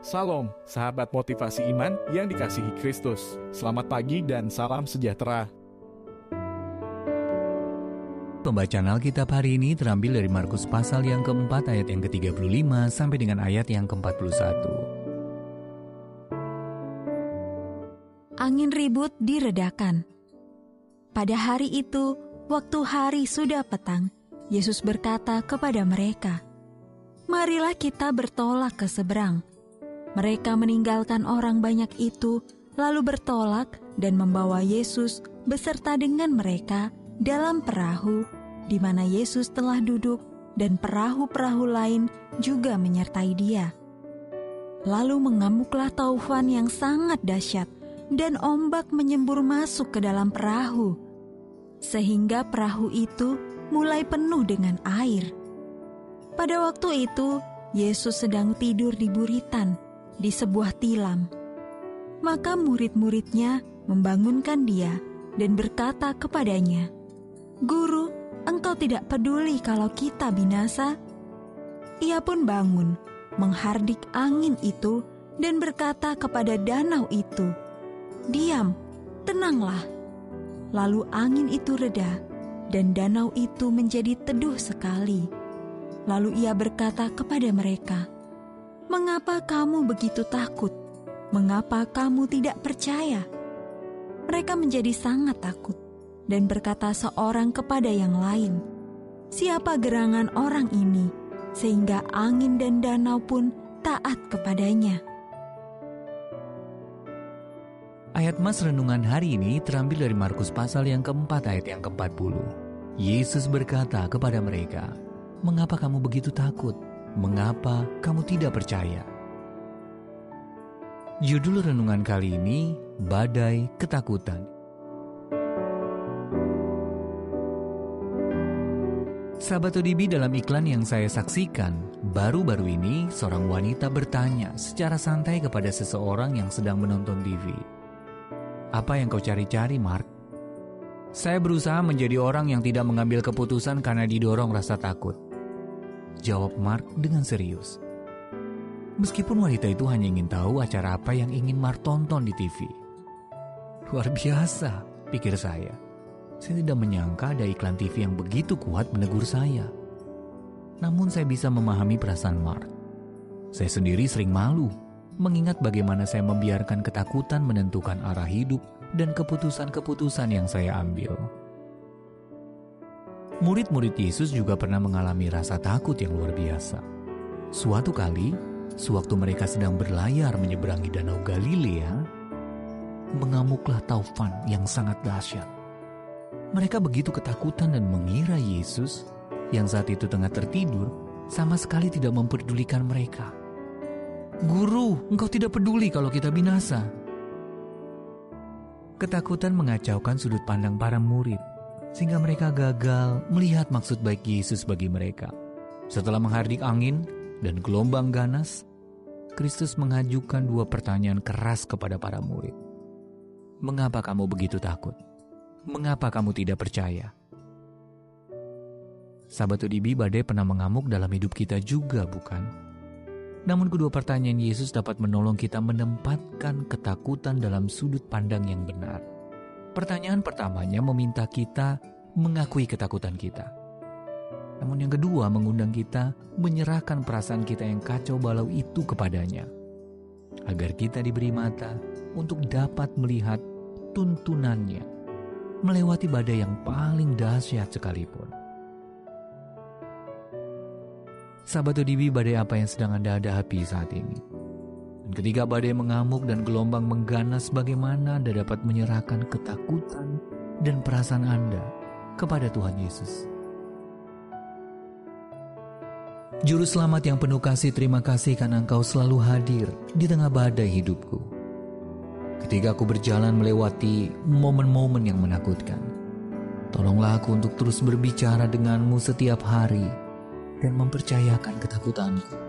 Salam, sahabat motivasi iman yang dikasihi Kristus. Selamat pagi dan salam sejahtera. Pembacaan Alkitab hari ini terambil dari Markus pasal yang keempat ayat yang ke-35 sampai dengan ayat yang ke-41. Angin ribut diredakan. Pada hari itu, waktu hari sudah petang, Yesus berkata kepada mereka, "Marilah kita bertolak ke seberang." Mereka meninggalkan orang banyak itu, lalu bertolak dan membawa Yesus beserta dengan mereka dalam perahu, di mana Yesus telah duduk, dan perahu-perahu lain juga menyertai Dia. Lalu mengamuklah taufan yang sangat dahsyat, dan ombak menyembur masuk ke dalam perahu, sehingga perahu itu mulai penuh dengan air. Pada waktu itu, Yesus sedang tidur di buritan, di sebuah tilam. Maka murid-muridnya membangunkan Dia dan berkata kepadanya, "Guru, Engkau tidak peduli kalau kita binasa?" Ia pun bangun, menghardik angin itu dan berkata kepada danau itu, "Diam, tenanglah." Lalu angin itu reda dan danau itu menjadi teduh sekali. Lalu Ia berkata kepada mereka, "Mengapa kamu begitu takut? Mengapa kamu tidak percaya?" Mereka menjadi sangat takut dan berkata seorang kepada yang lain, "Siapa gerangan orang ini, sehingga angin dan danau pun taat kepadanya?" Ayat Mas renungan hari ini terambil dari Markus pasal yang keempat ayat yang ke-40. Yesus berkata kepada mereka, "Mengapa kamu begitu takut? Mengapa kamu tidak percaya?" Judul renungan kali ini, Badai Ketakutan. Sahabat ODB, dalam iklan yang saya saksikan, baru-baru ini seorang wanita bertanya secara santai kepada seseorang yang sedang menonton TV, "Apa yang kau cari-cari, Mark?" "Saya berusaha menjadi orang yang tidak mengambil keputusan karena didorong rasa takut," jawab Mark dengan serius. Meskipun wanita itu hanya ingin tahu acara apa yang ingin Mark tonton di TV. Luar biasa, pikir saya. Saya tidak menyangka ada iklan TV yang begitu kuat menegur saya. Namun saya bisa memahami perasaan Mark. Saya sendiri sering malu, mengingat bagaimana saya membiarkan ketakutan menentukan arah hidup dan keputusan-keputusan yang saya ambil. Murid-murid Yesus juga pernah mengalami rasa takut yang luar biasa. Suatu kali, sewaktu mereka sedang berlayar menyeberangi Danau Galilea, mengamuklah taufan yang sangat dahsyat. Mereka begitu ketakutan dan mengira Yesus, yang saat itu tengah tertidur, sama sekali tidak memperdulikan mereka. "Guru, Engkau tidak peduli kalau kita binasa." Ketakutan mengacaukan sudut pandang para murid, sehingga mereka gagal melihat maksud baik Yesus bagi mereka. Setelah menghardik angin dan gelombang ganas, Kristus mengajukan dua pertanyaan keras kepada para murid. "Mengapa kamu begitu takut? Mengapa kamu tidak percaya?" Sahabat ODB, badai pernah mengamuk dalam hidup kita juga, bukan? Namun kedua pertanyaan Yesus dapat menolong kita menempatkan ketakutan dalam sudut pandang yang benar. Pertanyaan pertamanya meminta kita mengakui ketakutan kita. Namun yang kedua mengundang kita menyerahkan perasaan kita yang kacau balau itu kepadanya, agar kita diberi mata untuk dapat melihat tuntunannya, melewati badai yang paling dahsyat sekalipun. Sahabat ODB, badai apa yang sedang Anda hadapi saat ini? Dan ketika badai mengamuk dan gelombang mengganas, bagaimana Anda dapat menyerahkan ketakutan dan perasaan Anda kepada Tuhan Yesus? Juru Selamat yang penuh kasih, terima kasih karena Engkau selalu hadir di tengah badai hidupku. Ketika aku berjalan melewati momen-momen yang menakutkan, tolonglah aku untuk terus berbicara denganmu setiap hari dan mempercayakan ketakutanku